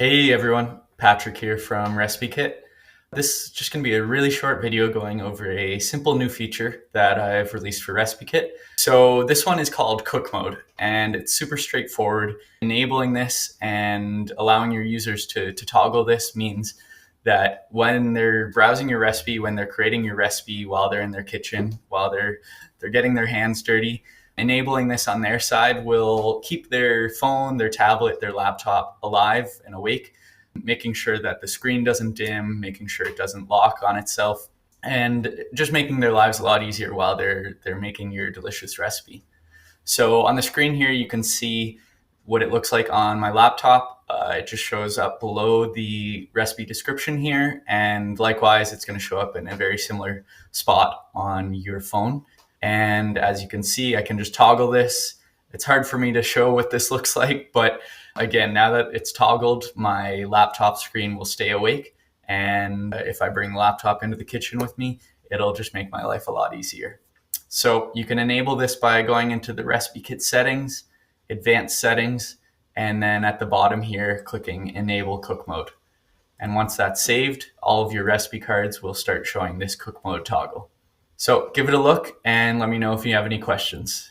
Hey everyone, Patrick here from Recipe Kit. This is just going to be a really short video going over a simple new feature that I've released for Recipe Kit. So this one is called Cook Mode, and it's super straightforward. Enabling this and allowing your users to toggle this means that when they're browsing your recipe, when they're creating your recipe, while they're in their kitchen, while they're getting their hands dirty, enabling this on their side will keep their phone, their tablet, their laptop alive and awake, making sure that the screen doesn't dim, making sure it doesn't lock on itself, and just making their lives a lot easier while they're making your delicious recipe. So on the screen here, you can see what it looks like on my laptop. It just shows up below the recipe description here. And likewise, it's going to show up in a very similar spot on your phone. And as you can see, I can just toggle this. It's hard for me to show what this looks like, but again, now that it's toggled, my laptop screen will stay awake. And if I bring the laptop into the kitchen with me, it'll just make my life a lot easier. So you can enable this by going into the recipe kit settings, advanced settings, and then at the bottom here, clicking enable cook mode. And once that's saved, all of your recipe cards will start showing this cook mode toggle. So give it a look and let me know if you have any questions.